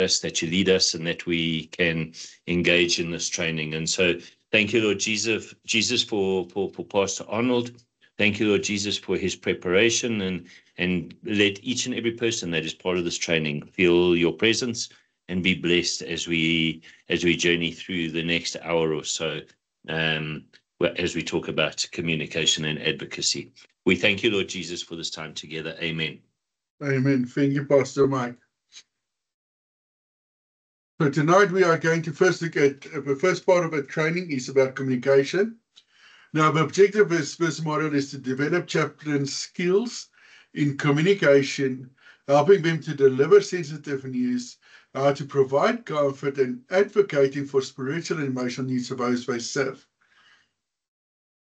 us, that you lead us, and that we can engage in this training. And so thank you, Lord Jesus, for Pastor Arnold. Thank you, Lord Jesus, for his preparation, and let each and every person that is part of this training feel your presence and be blessed as we journey through the next hour or so, as we talk about communication and advocacy. We thank you, Lord Jesus, for this time together. Amen. Amen. Thank you, Pastor Mike. So tonight we are going to first look at the first part of the training is about communication. Now, the objective of this module is to develop chaplains' skills in communication, helping them to deliver sensitive news, how to provide comfort, and advocating for spiritual and emotional needs of those they serve.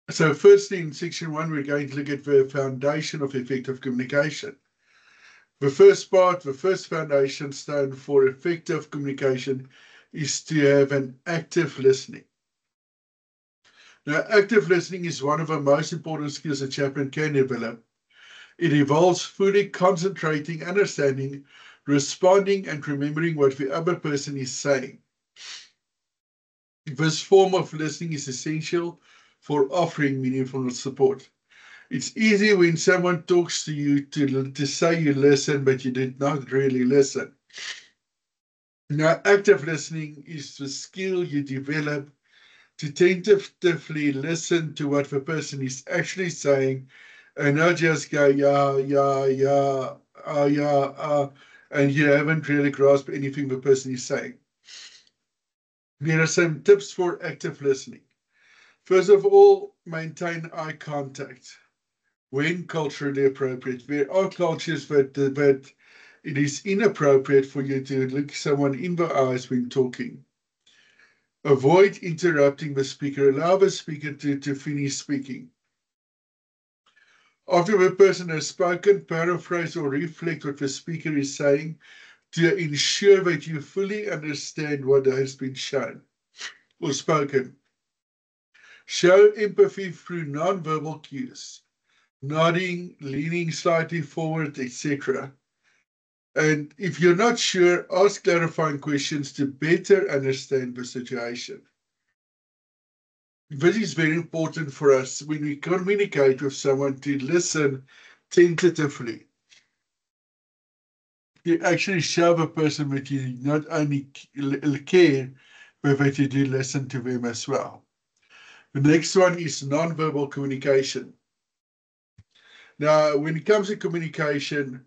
So firstly, in section 1, we're going to look at the foundation of effective communication. The first part, the first foundation stone for effective communication is to have an active listening. Now, active listening is one of the most important skills a chaplain can develop. It involves fully concentrating, understanding, responding, and remembering what the other person is saying. This form of listening is essential for offering meaningful support. It's easy when someone talks to you to say you listen, but you did not really listen. Now, active listening is the skill you develop to tentatively listen to what the person is actually saying and not just go, and you haven't really grasped anything the person is saying. There are some tips for active listening. First of all, maintain eye contact when culturally appropriate. There are cultures that it is inappropriate for you to look someone in the eyes when talking. Avoid interrupting the speaker. Allow the speaker to finish speaking. After the person has spoken, paraphrase or reflect what the speaker is saying to ensure that you fully understand what has been shown or spoken. Show empathy through non-verbal cues, nodding, leaning slightly forward, etc. And if you're not sure, ask clarifying questions to better understand the situation. This is very important for us when we communicate with someone to listen tentatively. You actually show the person that you not only care, but that you do listen to them as well. The next one is non-verbal communication. Now, when it comes to communication,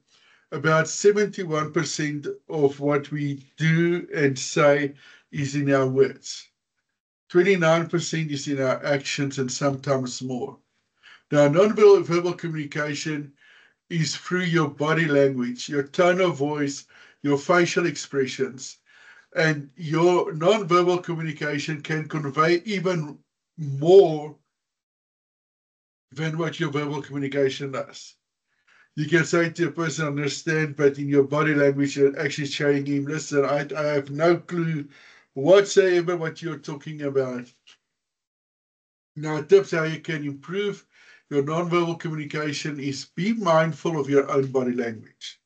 about 71% of what we do and say is in our words. 29% is in our actions and sometimes more. Now, non-verbal communication is through your body language, your tone of voice, your facial expressions, and your non-verbal communication can convey even more than what your verbal communication does. You can say to a person, understand, but in your body language, you're actually showing him, listen, I have no clue whatsoever what you're talking about. Now, tips how you can improve your nonverbal communication is be mindful of your own body language.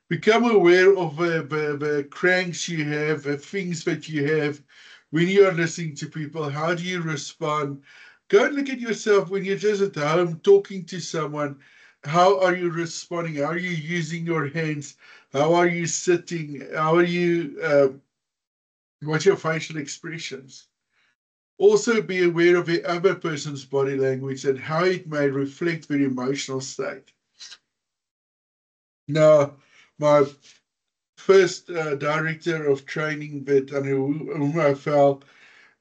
Become aware of the cranks you have, the things that you have when you are listening to people. How do you respond? Go and look at yourself when you're just at home talking to someone. How are you responding? How are you using your hands? How are you sitting? How are you, what's your facial expressions? Also be aware of the other person's body language and how it may reflect their emotional state. Now, my first director of training, under whom I felt,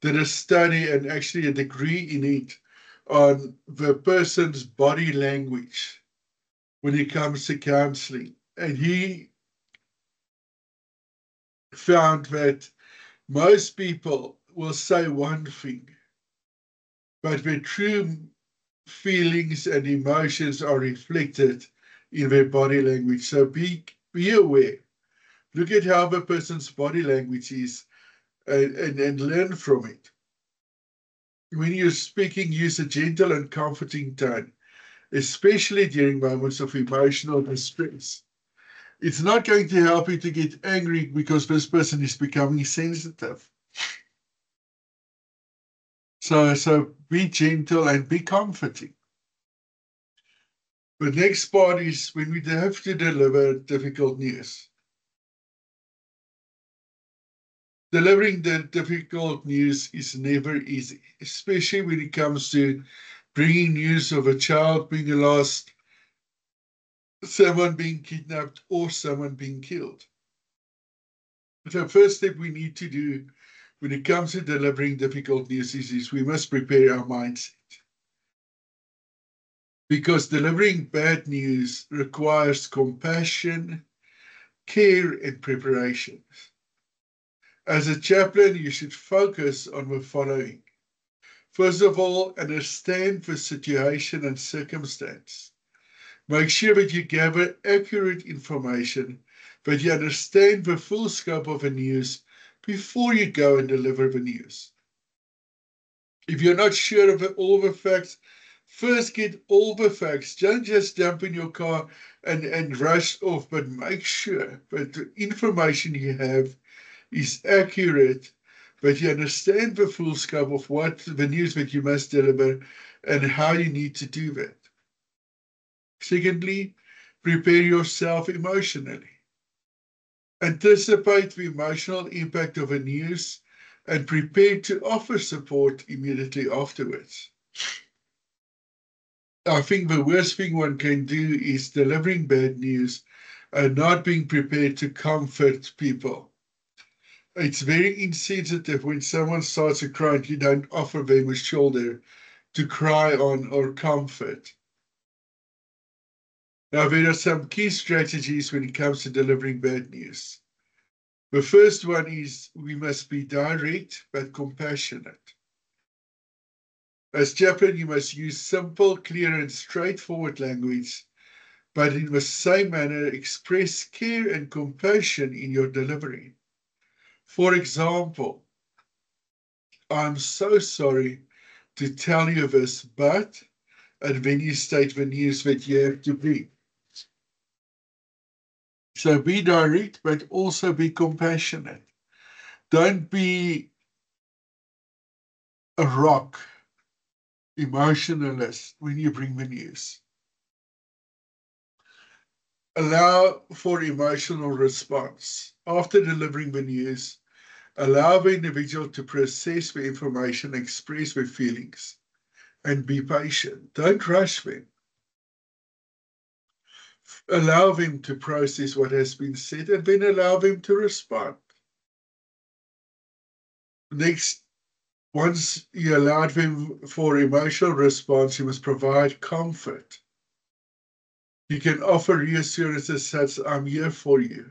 did a study and actually a degree in it on the person's body language when it comes to counseling. And he found that most people will say one thing, but their true feelings and emotions are reflected in their body language. So be aware. Look at how the person's body language is and learn from it. When you're speaking, use a gentle and comforting tone, especially during moments of emotional distress. It's not going to help you to get angry because this person is becoming sensitive. So be gentle and be comforting. The next part is when we have to deliver difficult news. Delivering the difficult news is never easy, especially when it comes to bringing news of a child being lost, someone being kidnapped, or someone being killed. The first step we need to do when it comes to delivering difficult news is we must prepare our mindset. Because delivering bad news requires compassion, care, and preparation. As a chaplain, you should focus on the following. First of all, understand the situation and circumstance. Make sure that you gather accurate information, that you understand the full scope of the news before you go and deliver the news. If you're not sure of all the facts, first get all the facts. Don't just jump in your car and rush off, but make sure that the information you have is accurate, but you understand the full scope of what the news that you must deliver and how you need to do that. Secondly, prepare yourself emotionally. Anticipate the emotional impact of a news and prepare to offer support immediately afterwards. I think the worst thing one can do is delivering bad news and not being prepared to comfort people. It's very insensitive when someone starts to cry and you don't offer them a shoulder to cry on or comfort. Now, there are some key strategies when it comes to delivering bad news. The first one is we must be direct but compassionate. As chaplain, you must use simple, clear, and straightforward language, but in the same manner express care and compassion in your delivery. For example, I'm so sorry to tell you this, but, and then you state the news that you have to bring. So be direct, but also be compassionate. Don't be a rock, emotionalist when you bring the news. Allow for emotional response. After delivering the news, allow the individual to process the information, express their feelings, and be patient. Don't rush them. Allow them to process what has been said and then allow them to respond. Next, once you allow them for emotional response, you must provide comfort. You can offer reassurances such as, I'm here for you,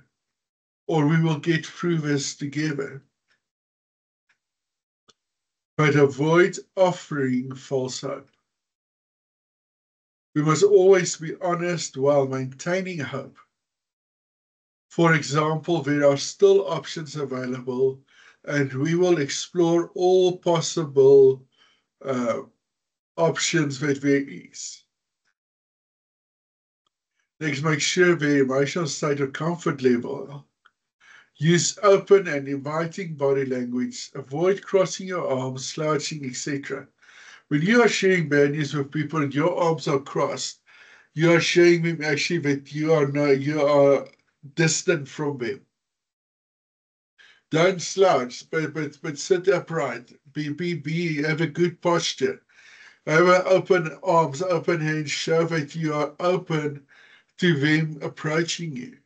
or we will get through this together. But avoid offering false hope. We must always be honest while maintaining hope. For example, there are still options available, and we will explore all possible options that there is. Next, make sure the emotional state of comfort level. Use open and inviting body language. Avoid crossing your arms, slouching, etc. When you are sharing bad news with people and your arms are crossed, you are showing them actually that you are distant from them. Don't slouch, but sit upright. Have a good posture. Have open arms, open hands. Show that you are open to them approaching you.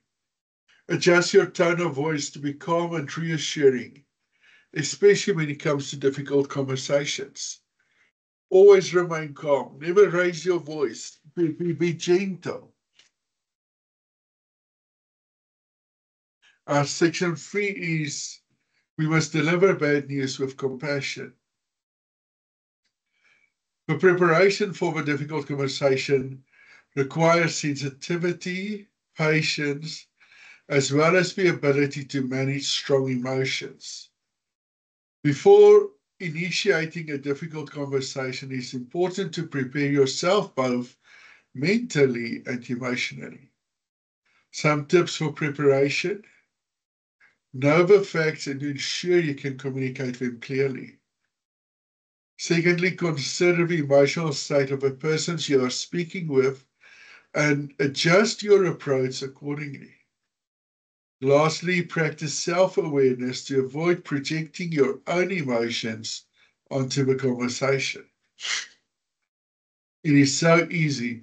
Adjust your tone of voice to be calm and reassuring, especially when it comes to difficult conversations. Always remain calm. Never raise your voice. Be gentle. Section 3 is we must deliver bad news with compassion. The preparation for the difficult conversation requires sensitivity, patience, as well as the ability to manage strong emotions. Before initiating a difficult conversation, it's important to prepare yourself both mentally and emotionally. Some tips for preparation. Know the facts and ensure you can communicate them clearly. Secondly, consider the emotional state of the persons you are speaking with and adjust your approach accordingly. Lastly, practice self-awareness to avoid projecting your own emotions onto the conversation. It is so easy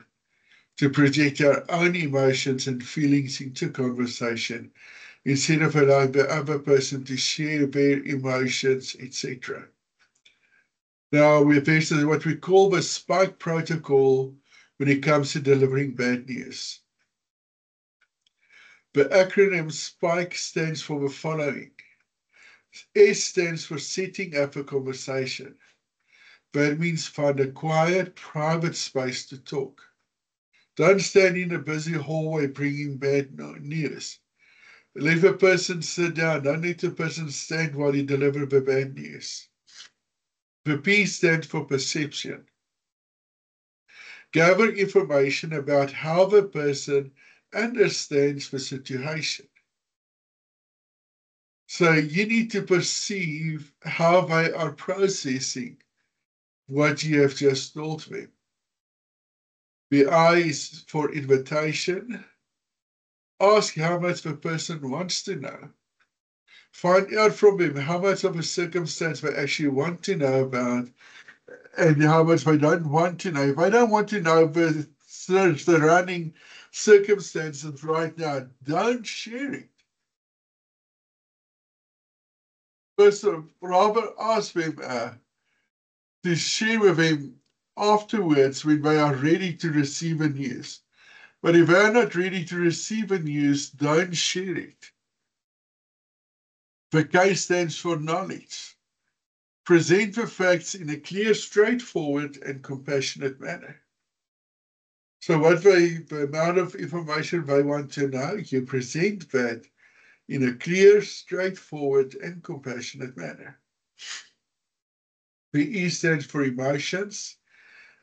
to project our own emotions and feelings into conversation instead of allowing the other person to share their emotions, etc. Now, there's what we call the SPIKE protocol when it comes to delivering bad news. The acronym SPIKE stands for the following. S stands for setting up a conversation. That means find a quiet, private space to talk. Don't stand in a busy hallway bringing bad news. Let the person sit down. Don't let the person stand while you deliver the bad news. The P stands for perception. Gather information about how the person understands the situation. So you need to perceive how they are processing what you have just told them. The I is for invitation. Ask how much the person wants to know. Find out from them how much of a circumstance they actually want to know about and how much they don't want to know. If they don't want to know the surrounding circumstances right now, don't share it. First, rather ask them to share with them afterwards when they are ready to receive the news. But if they are not ready to receive the news, don't share it. The K stands for knowledge. Present the facts in a clear, straightforward, and compassionate manner. So what the amount of information they want to know, you present that in a clear, straightforward, and compassionate manner. The E stands for emotions.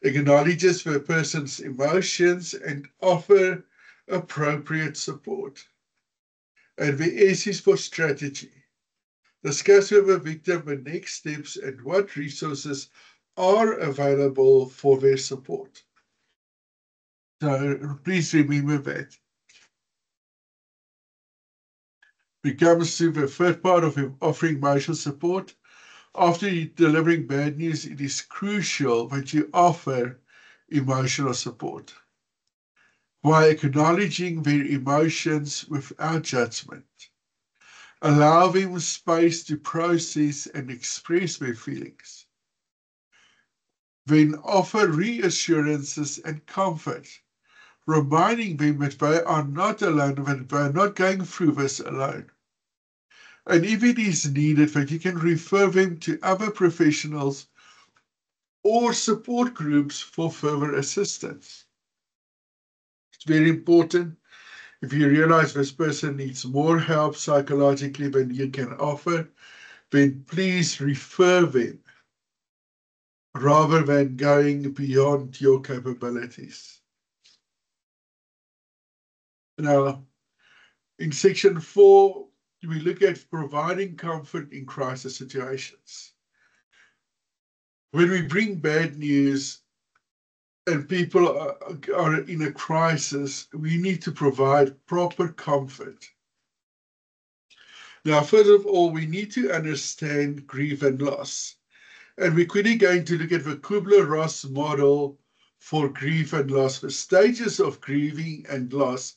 Acknowledges the person's emotions and offer appropriate support. And the S is for strategy. Discuss with the victim the next steps and what resources are available for their support. So please remember that. It comes to the third part of offering emotional support. After delivering bad news, it is crucial that you offer emotional support while acknowledging their emotions without judgment. Allow them space to process and express their feelings. Then offer reassurances and comfort, reminding them that they are not alone, that they are not going through this alone. And if it is needed, that you can refer them to other professionals or support groups for further assistance. It's very important. If you realize this person needs more help psychologically than you can offer, then please refer them rather than going beyond your capabilities. Now, in section 4, we look at providing comfort in crisis situations. When we bring bad news and people are in a crisis, we need to provide proper comfort. Now, first of all, we need to understand grief and loss. And we're quickly going to look at the Kubler-Ross model for grief and loss, the stages of grieving and loss.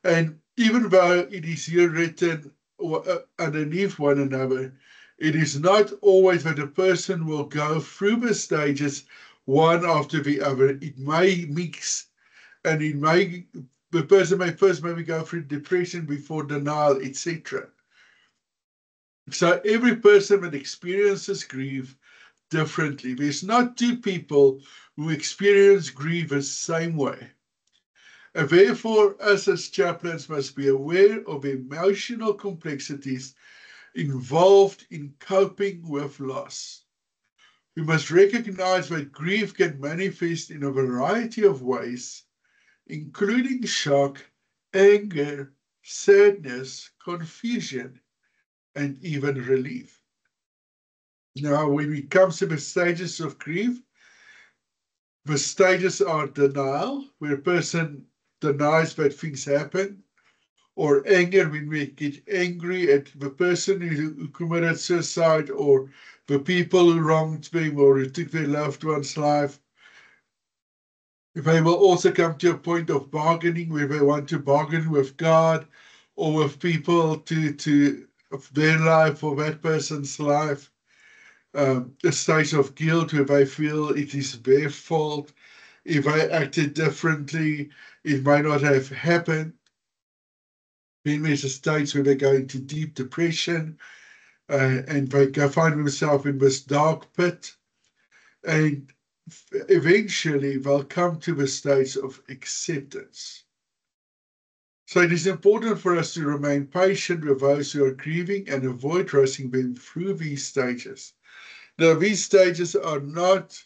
And even though it is here written underneath one another, it is not always that a person will go through the stages one after the other. It may mix, and the person may first maybe go through depression before denial, etc. So every person that experiences grief differently. There's not two people who experience grief the same way. And therefore, us as chaplains must be aware of the emotional complexities involved in coping with loss. We must recognize that grief can manifest in a variety of ways, including shock anger, sadness, confusion, and even relief. Now, when it comes to the stages of grief, the stages are denial, where a person denies that things happen, or anger, when we get angry at the person who committed suicide, or the people who wronged them, or who took their loved one's life. They will also come to a point of bargaining, where they want to bargain with God or with people of their life or that person's life. A stage of guilt where they feel it is their fault. If they acted differently, it might not have happened. Then there's a stage where they go into deep depression and they find themselves in this dark pit. And eventually they'll come to the stage of acceptance. So it is important for us to remain patient with those who are grieving and avoid rushing them through these stages. Now, these stages are not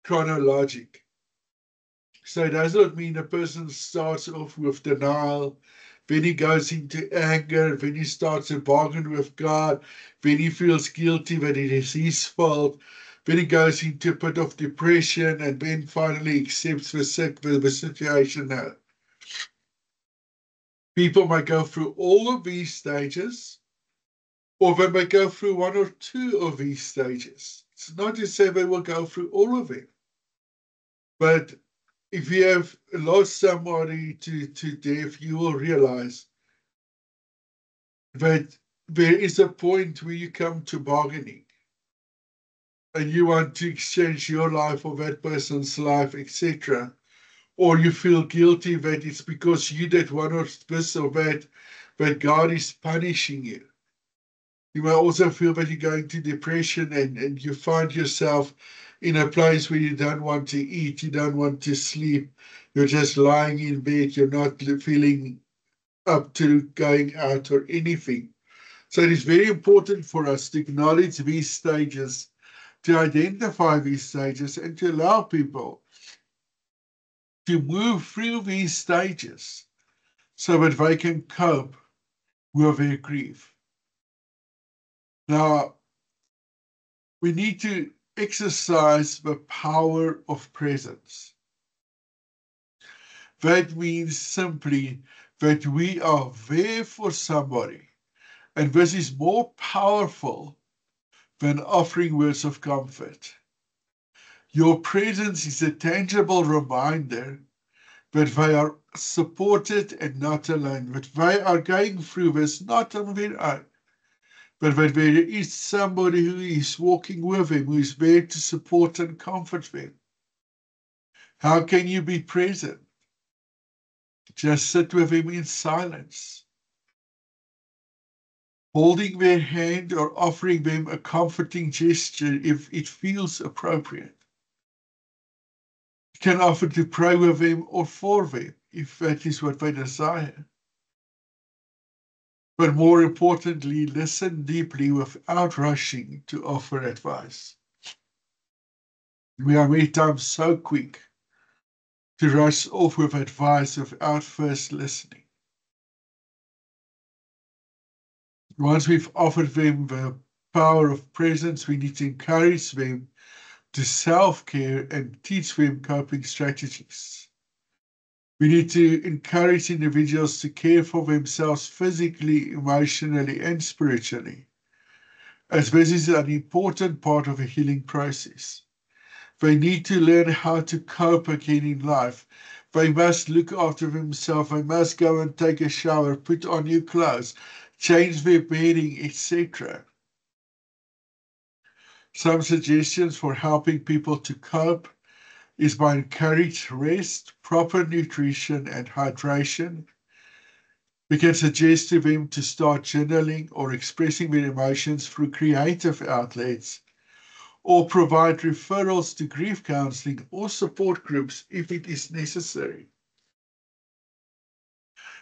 chronologic. So it does not mean a person starts off with denial, then he goes into anger, then he starts to bargain with God, then he feels guilty that it is his fault, then he goes into a bit of depression, and then finally accepts the situation now. People might go through all of these stages, or they may go through one or two of these stages. It's not to say they will go through all of it. But if you have lost somebody to death, you will realize that there is a point where you come to bargaining and you want to exchange your life for that person's life, etc. Or you feel guilty that it's because you did one or this or that, but God is punishing you. You may also feel that you go into depression and you find yourself in a place where you don't want to eat, you don't want to sleep, you're just lying in bed, you're not feeling up to going out or anything. So it is very important for us to acknowledge these stages, to identify these stages, and to allow people to move through these stages so that they can cope with their grief. Now, we need to exercise the power of presence. That means simply that we are there for somebody, and this is more powerful than offering words of comfort. Your presence is a tangible reminder that they are supported and not alone, that they are going through this not on their own, but that there is somebody who is walking with them, who is there to support and comfort them. How can you be present? Just sit with them in silence, holding their hand or offering them a comforting gesture if it feels appropriate. You can offer to pray with them or for them if that is what they desire. But more importantly, listen deeply without rushing to offer advice. We are many times so quick to rush off with advice without first listening. Once we've offered them the power of presence, we need to encourage them to self-care and teach them coping strategies. We need to encourage individuals to care for themselves physically, emotionally, and spiritually, as this is an important part of the healing process. They need to learn how to cope again in life. They must look after themselves. They must go and take a shower, put on new clothes, change their bedding, etc. Some suggestions for helping people to cope is by encouraging rest, proper nutrition, and hydration. We can suggest to them to start journaling or expressing their emotions through creative outlets, or provide referrals to grief counseling or support groups if it is necessary.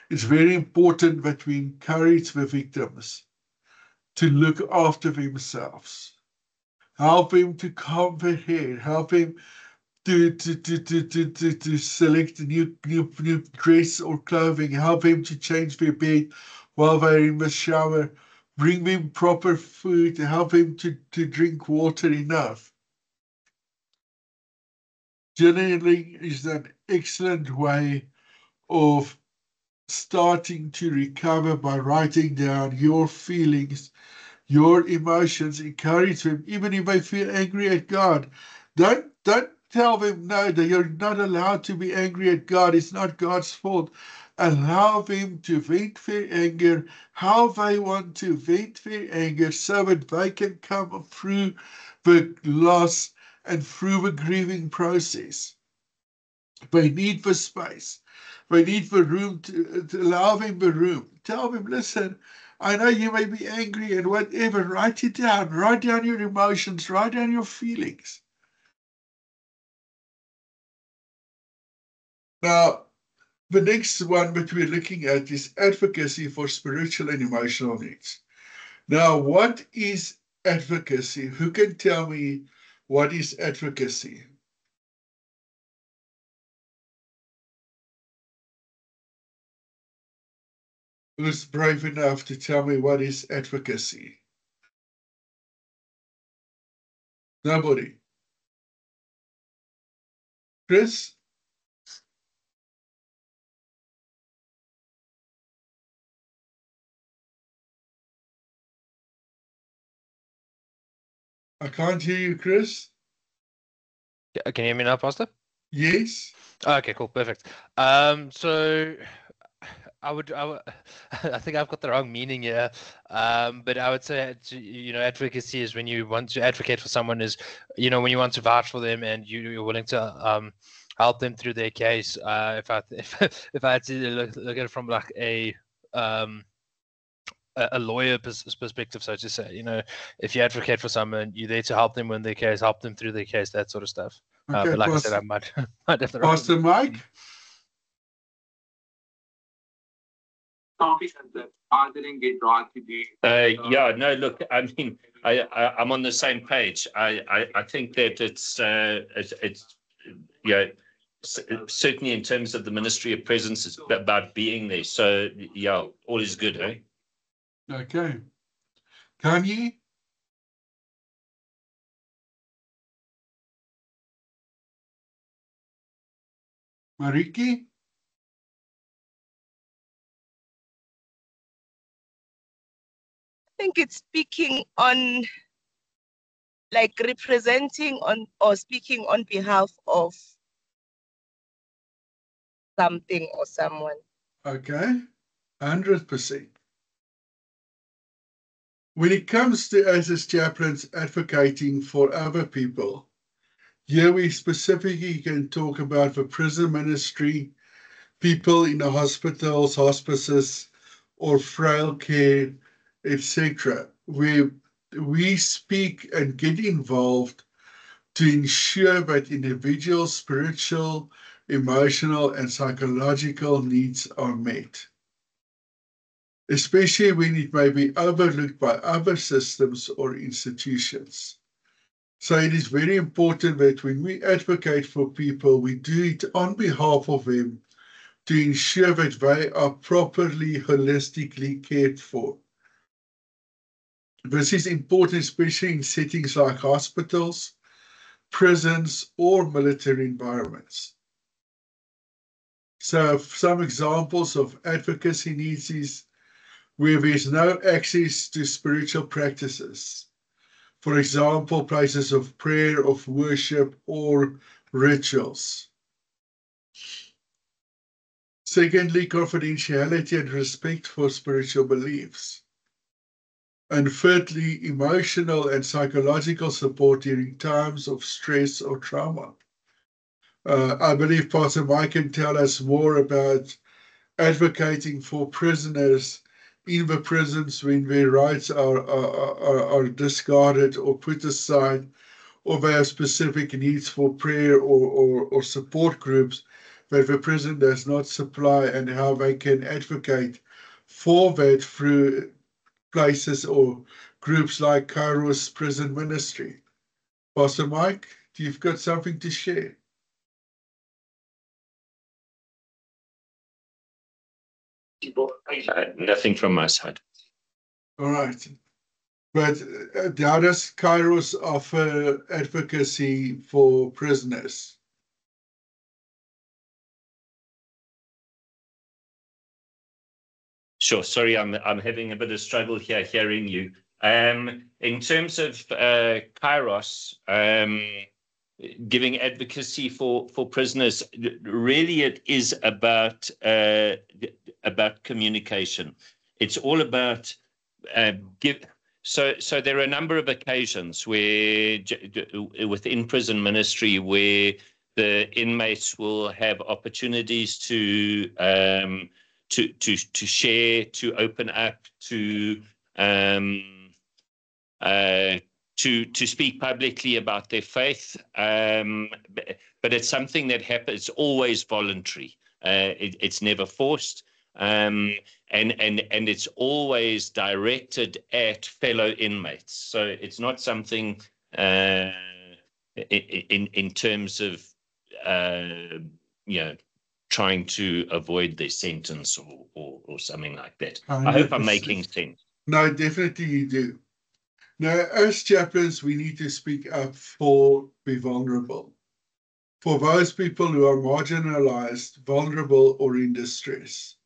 It's very important that we encourage the victims to look after themselves, help them to calm their head, help them to select a new dress or clothing, help them to change their bed while they're in the shower, bring them proper food, help them to drink water enough. Journaling is an excellent way of starting to recover by writing down your feelings, your emotions, encourage them, even if they feel angry at God. Don't tell them, no, that you're not allowed to be angry at God. It's not God's fault. Allow them to vent their anger, how they want to vent their anger, so that they can come through the loss and through the grieving process. They need the space. They need the room to allow them the room. Tell them, listen, I know you may be angry and whatever. Write it down. Write down your emotions. Write down your feelings. Now, the next one that we're looking at is advocacy for spiritual and emotional needs. Now, what is advocacy? Who can tell me what is advocacy? Who's brave enough to tell me what is advocacy? Nobody. Chris? I can't hear you, Chris. Yeah, can you hear me now, Pastor? Yes. Okay, cool, perfect. So I think I've got the wrong meaning here. But I would say, advocacy is when you want to advocate for someone, is, when you want to vouch for them and you're willing to help them through their case. If I had to look at it from like a lawyer perspective, so to say, if you advocate for someone, you're there to help them win their case, help them through their case, that sort of stuff. Okay, but like I said, I might have the wrong. Pastor Mike? I didn't get right to do. Yeah, no, look, I mean, I'm on the same page. I think that it's certainly in terms of the ministry of presence, it's about being there. So yeah, all is good, eh? Okay. Kanye? Mariki? I think it's speaking on, like representing on or speaking on behalf of something or someone. Okay. 100%. When it comes to us as chaplains advocating for other people, here we specifically can talk about the prison ministry, people in the hospitals, hospices, or frail care, etc. We speak and get involved to ensure that individuals' spiritual, emotional, and psychological needs are met, especially when it may be overlooked by other systems or institutions. So it is very important that when we advocate for people, we do it on behalf of them to ensure that they are properly, holistically cared for. This is important, especially in settings like hospitals, prisons, or military environments. So some examples of advocacy needs is where there's no access to spiritual practices. For example, places of prayer, of worship, or rituals. Secondly, confidentiality and respect for spiritual beliefs. And thirdly, emotional and psychological support during times of stress or trauma. I believe Pastor Mike can tell us more about advocating for prisoners in the prisons when their rights are discarded or put aside, or they have specific needs for prayer or support groups that the prison does not supply, and how they can advocate for that through places or groups like Kairos Prison Ministry. Pastor Mike, you've got something to share? Nothing from my side. All right. But how does Kairos offer advocacy for prisoners? Sure. Sorry, I'm having a bit of struggle here hearing you. In terms of Kairos, giving advocacy for prisoners, really it is about communication. It's all about So there are a number of occasions where within prison ministry where the inmates will have opportunities to share, to open up, to speak publicly about their faith, but it's something that happens. It's always voluntary. It's never forced, and it's always directed at fellow inmates. So it's not something in terms of trying to avoid their sentence or something like that. 100%. I hope I'm making sense. No, definitely you do. Now, as chaplains, we need to speak up for the vulnerable, for those people who are marginalized, vulnerable, or in distress.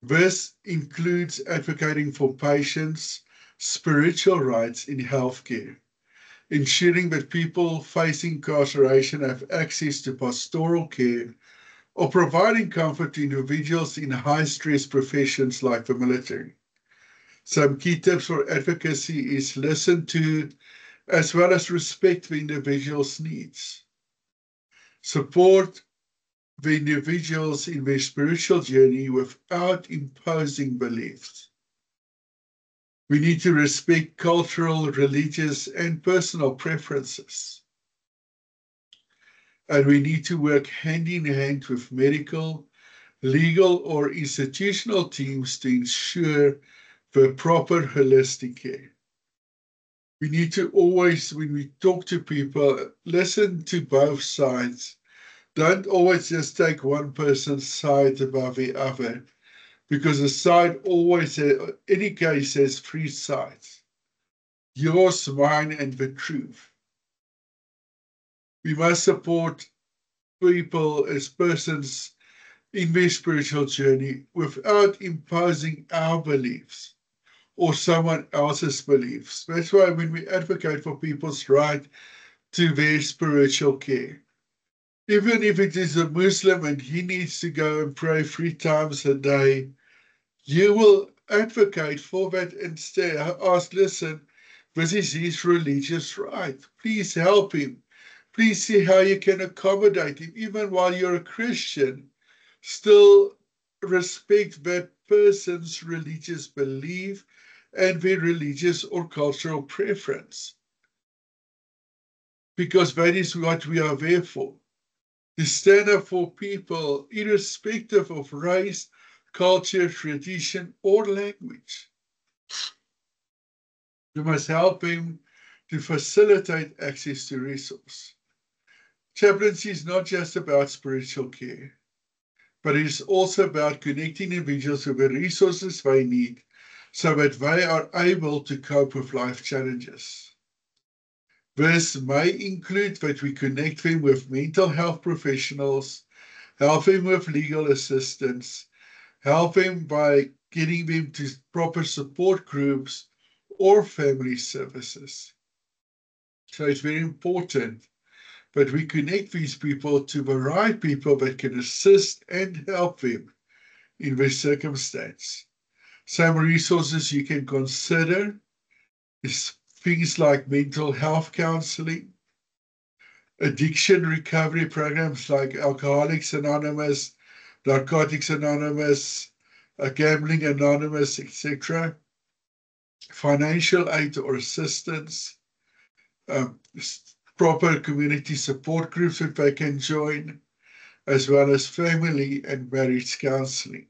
This includes advocating for patients' spiritual rights in healthcare, ensuring that people facing incarceration have access to pastoral care, or providing comfort to individuals in high-stress professions like the military. Some key tips for advocacy is listen to, as well as respect the individual's needs. Support the individuals in their spiritual journey without imposing beliefs. We need to respect cultural, religious, and personal preferences. And we need to work hand in hand with medical, legal, or institutional teams to ensure the proper holistic care. We need to always, when we talk to people, listen to both sides. Don't always just take one person's side above the other, because a side always, in any case, has three sides: yours, mine, and the truth. We must support people as persons in their spiritual journey without imposing our beliefs or someone else's beliefs. That's why when we advocate for people's right to their spiritual care, even if it is a Muslim and he needs to go and pray 3 times a day, you will advocate for that and ask, listen, this is his religious right. Please help him. Please see how you can accommodate him. Even while you're a Christian, still respect that person's religious belief and their religious or cultural preference. Because that is what we are there for. To stand up for people irrespective of race, culture, tradition, or language. You must help them to facilitate access to resources. Chaplaincy is not just about spiritual care, but it is also about connecting individuals with the resources they need so that they are able to cope with life challenges. This may include that we connect them with mental health professionals, help them with legal assistance, help them by getting them to proper support groups or family services. So it's very important that we connect these people to the right people that can assist and help them in this circumstance. Some resources you can consider is things like mental health counseling, addiction recovery programs like Alcoholics Anonymous, Narcotics Anonymous, Gambling Anonymous, etc., financial aid or assistance, proper community support groups that they can join, as well as family and marriage counseling.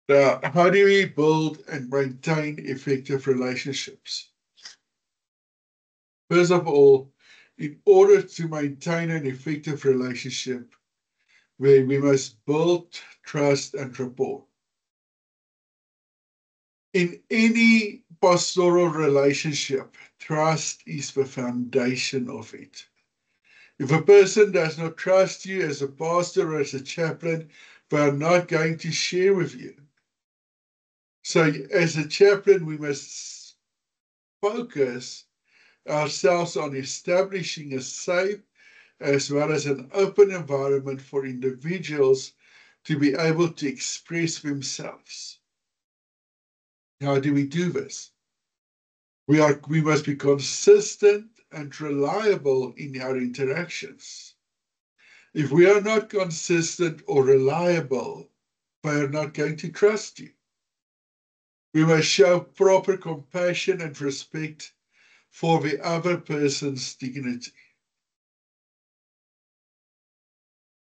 Now, how do we build and maintain effective relationships? First of all, in order to maintain an effective relationship, where we must build trust and rapport. In any pastoral relationship, trust is the foundation of it. If a person does not trust you as a pastor or as a chaplain, they are not going to share with you. So as a chaplain, we must focus ourselves on establishing a safe as well as an open environment for individuals to be able to express themselves. How do we do this? We must be consistent and reliable in our interactions. If we are not consistent or reliable, they are not going to trust you. We must show proper compassion and respect for the other person's dignity.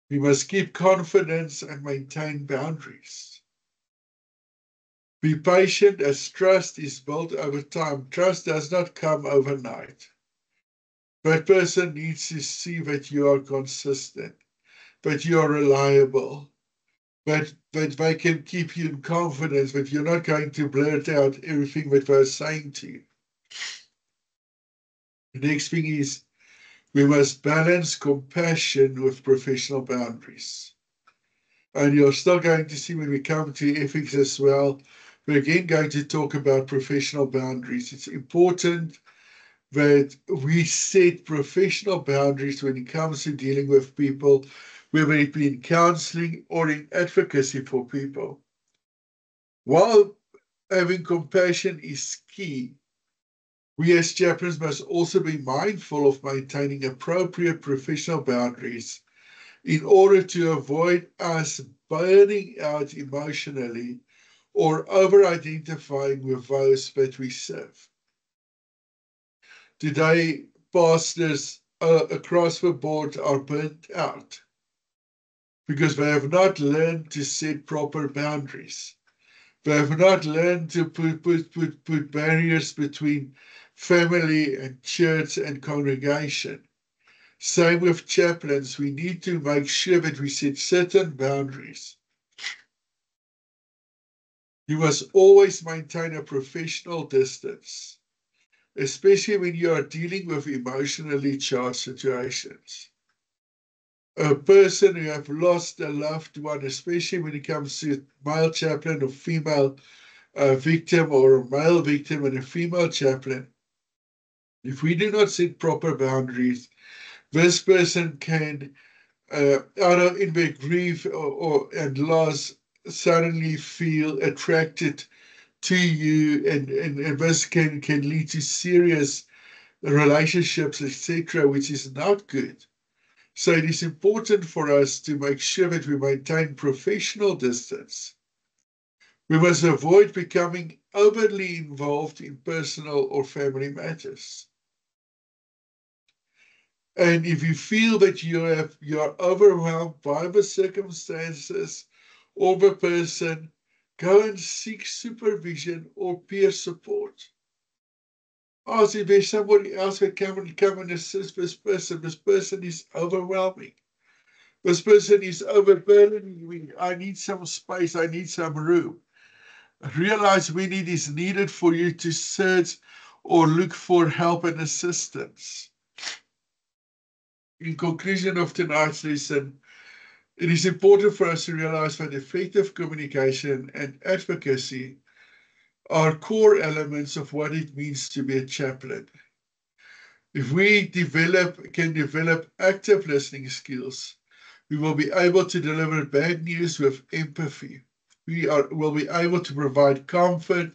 We must keep confidence and maintain boundaries. Be patient as trust is built over time. Trust does not come overnight. That person needs to see that you are consistent, that you are reliable, that they can keep you in confidence, that you're not going to blurt out everything that they're saying to you. The next thing is we must balance compassion with professional boundaries. And you're still going to see when we come to ethics as well, we're again going to talk about professional boundaries. It's important that we set professional boundaries when it comes to dealing with people, whether it be in counseling or in advocacy for people. While having compassion is key, we as chaplains must also be mindful of maintaining appropriate professional boundaries in order to avoid us burning out emotionally or over-identifying with those that we serve. Today, pastors across the board are burnt out because they have not learned to set proper boundaries. They have not learned to put barriers between family and church and congregation. Same with chaplains. We need to make sure that we set certain boundaries. You must always maintain a professional distance, especially when you are dealing with emotionally charged situations. A person who have lost a loved one, especially when it comes to male chaplain or female victim, or a male victim and a female chaplain, if we do not set proper boundaries, this person can, in their grief and loss, suddenly feel attracted to you, and this can lead to serious relationships, etc., which is not good. So it is important for us to make sure that we maintain professional distance. We must avoid becoming overly involved in personal or family matters. And if you feel that you are overwhelmed by the circumstances or the person, go and seek supervision or peer support. Ask if there's somebody else that can come and assist this person. This person is overwhelming. This person is overburdening me. I need some space. I need some room. Realize when it is needed for you to search or look for help and assistance. In conclusion of tonight's lesson, it is important for us to realize that effective communication and advocacy are core elements of what it means to be a chaplain. If we can develop active listening skills, we will be able to deliver bad news with empathy. We will be able to provide comfort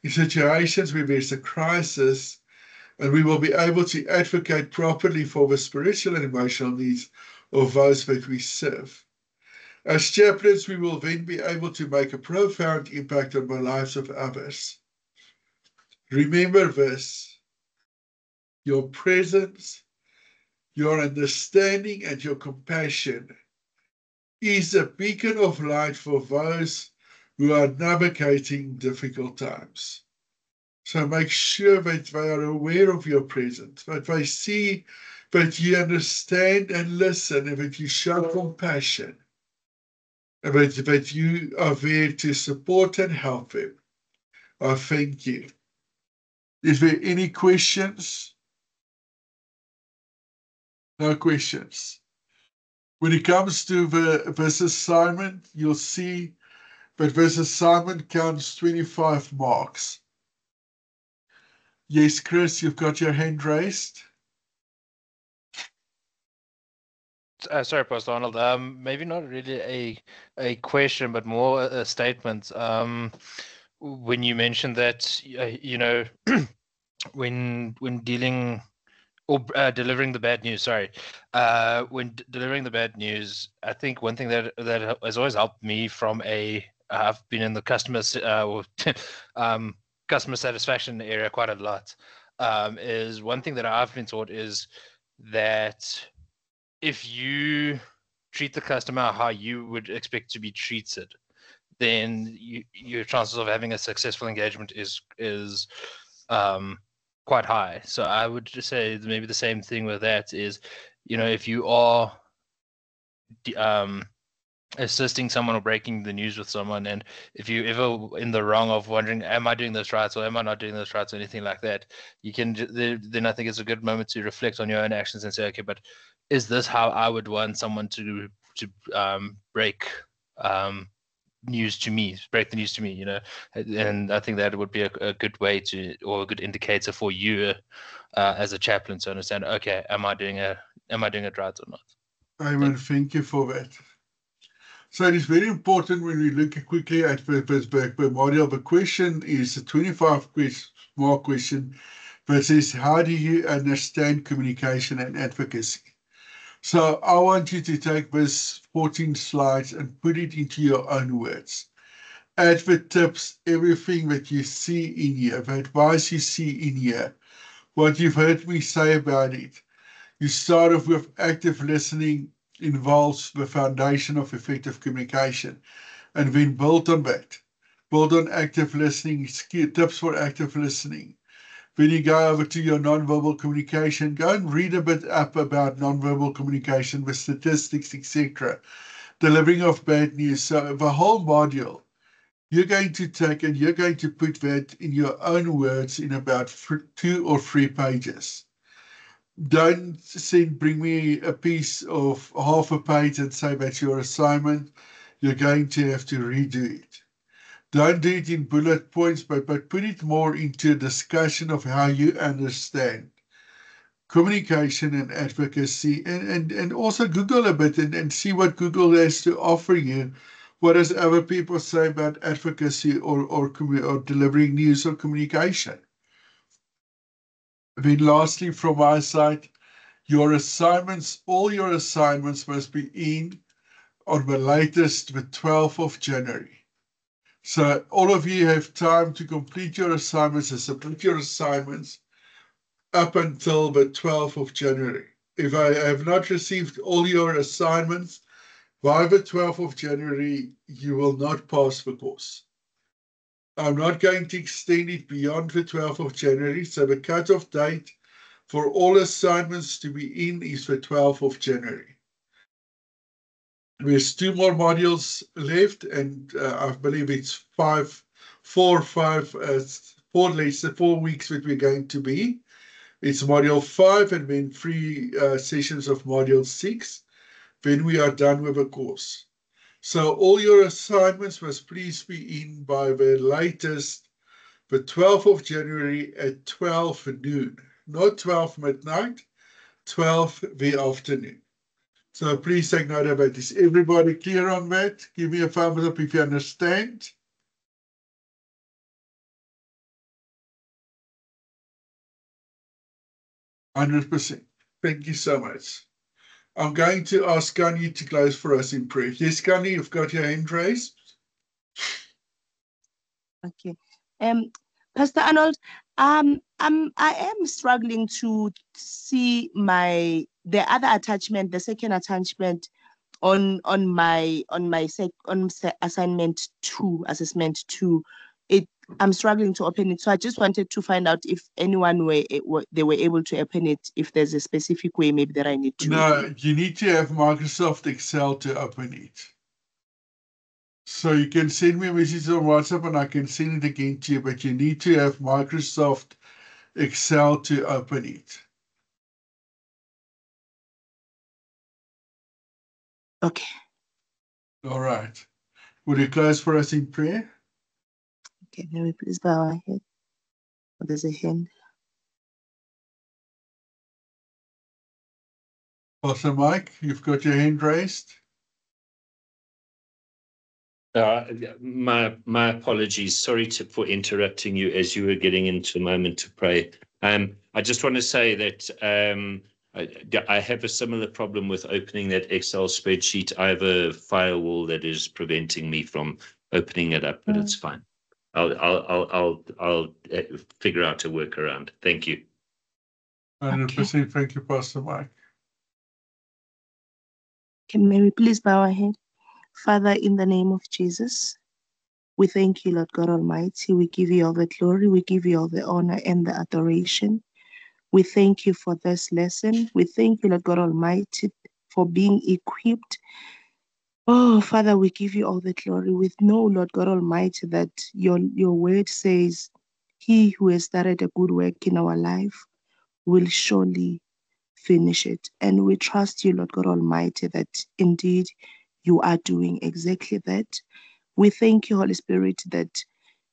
in situations where there's a crisis, and we will be able to advocate properly for the spiritual and emotional needs of those that we serve. As chaplains, we will then be able to make a profound impact on the lives of others. Remember this: your presence, your understanding, and your compassion is a beacon of light for those who are navigating difficult times. So make sure that they are aware of your presence, that they see that you understand and listen, and that you show compassion. But you are there to support and help them. I thank you. Is there any questions? No questions. When it comes to this assignment, you'll see that this assignment counts 25 marks. Yes, Chris, you've got your hand raised. Sorry, Pastor Arnold. Maybe not really a question, but more a statement. When you mentioned that, you know, when dealing or delivering the bad news. Sorry, when delivering the bad news, I think one thing that has always helped me from I've been in the customer customer satisfaction area quite a lot. Is one thing that I've been taught is that if you treat the customer how you would expect to be treated, then your chances of having a successful engagement is quite high. So I would just say maybe the same thing with that is, you know, if you are assisting someone or breaking the news with someone, and if you ever in the wrong of wondering, am I doing this right or am I not doing this right or anything like that, you can then I think it's a good moment to reflect on your own actions and say, okay, but is this how I would want someone to break news to me, break the news to me, you know? And I think that would be a good way to, or a good indicator for you as a chaplain to understand, okay, am I doing it right or not? Amen. Thank you for that. So it is very important when we look quickly at the module. The question is a 25-mark question that says, how do you understand communication and advocacy? So I want you to take this 14 slides and put it into your own words. Add the tips, everything that you see in here, the advice you see in here, what you've heard me say about it. You start off with active listening involves the foundation of effective communication, and then build on that. Build on active listening, tips for active listening. When you go over to your nonverbal communication, go and read a bit up about nonverbal communication with statistics, etc. Delivering of bad news. So the whole module, you're going to take and you're going to put that in your own words in about 2 or 3 pages. Don't bring me a piece of half a page and say that's your assignment. You're going to have to redo it. Don't do it in bullet points, but put it more into a discussion of how you understand communication and advocacy, and also Google a bit and see what Google has to offer you. What does other people say about advocacy or delivering news or communication? Then lastly, from my side, your assignments, all your assignments must be in on the latest the 12th of January. So all of you have time to complete your assignments and submit your assignments up until the 12th of January. If I have not received all your assignments by the 12th of January, you will not pass the course. I'm not going to extend it beyond the 12th of January, so the cutoff date for all assignments to be in is the 12th of January. There's 2 more modules left, and I believe it's 4 weeks that we're going to be. It's module 5 and then 3 sessions of module 6. Then we are done with the course. So all your assignments must please be in by the latest, the 12th of January at 12 noon. Not 12 midnight, 12 the afternoon. So please take note of it. Is everybody clear on that? Give me a thumbs up if you understand. 100%. Thank you so much. I'm going to ask Kanye to close for us in prayer. Yes, Kanye, you've got your hand raised. Okay. Pastor Arnold, I am struggling to see the other attachment, the second attachment on assignment 2, assessment 2. I'm struggling to open it, so I just wanted to find out if anyone they were able to open it. If there's a specific way, maybe that I need to. No, you need to have Microsoft Excel to open it. So you can send me a message on WhatsApp and I can send it again to you, but you need to have Microsoft Excel to open it. Okay. All right. Would you close for us in prayer? Okay, may we please bow our head? Oh, there's a hand. Pastor Mike, you've got your hand raised. My apologies. Sorry for interrupting you as you were getting into a moment to pray. I just want to say that I have a similar problem with opening that Excel spreadsheet. I have a firewall that is preventing me from opening it up, but it's fine. I'll figure out a workaround. Thank you. 100%. Thank you, Pastor Mike. Can may we please bow our head? Father, in the name of Jesus, we thank you, Lord God Almighty. We give you all the glory. We give you all the honor and the adoration. We thank you for this lesson. We thank you, Lord God Almighty, for being equipped. Oh, Father, we give you all the glory. We know, Lord God Almighty, that your word says, he who has started a good work in our life will surely finish it. And we trust you, Lord God Almighty, that indeed you are doing exactly that. We thank you, Holy Spirit, that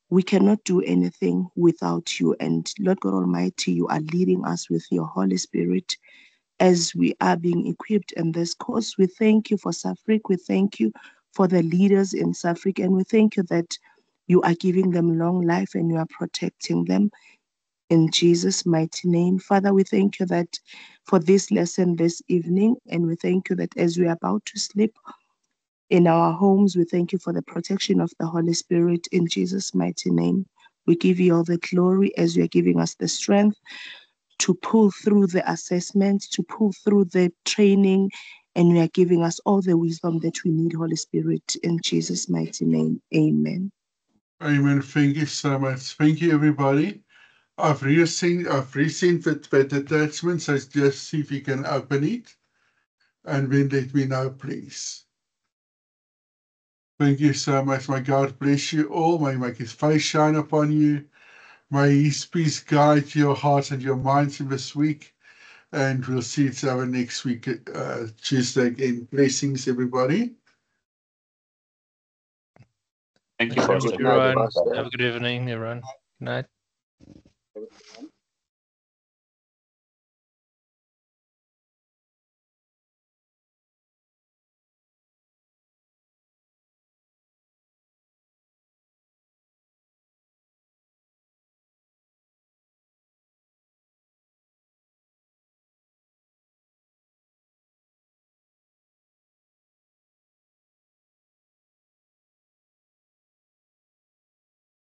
we cannot do anything without you. And Lord God Almighty, you are leading us with your Holy Spirit as we are being equipped in this course. We thank you for SAFRIC. We thank you for the leaders in SAFRIC. And we thank you that you are giving them long life and you are protecting them. In Jesus' mighty name. Father, we thank you that for this lesson this evening, and we thank you that as we are about to sleep in our homes, we thank you for the protection of the Holy Spirit in Jesus' mighty name. We give you all the glory as you are giving us the strength to pull through the assessments, to pull through the training, and you are giving us all the wisdom that we need, Holy Spirit, in Jesus' mighty name. Amen. Amen. Thank you so much. Thank you, everybody. I've resent that attachment, so just see if you can open it. And then let me know, please. Thank you so much. May God bless you all. May He make His face shine upon you. May His peace guide your hearts and your minds in this week. And we'll see each other next week, Tuesday again. Blessings, everybody. Thank you, Thank you, Pastor. everyone. Have a good evening, everyone. Good night.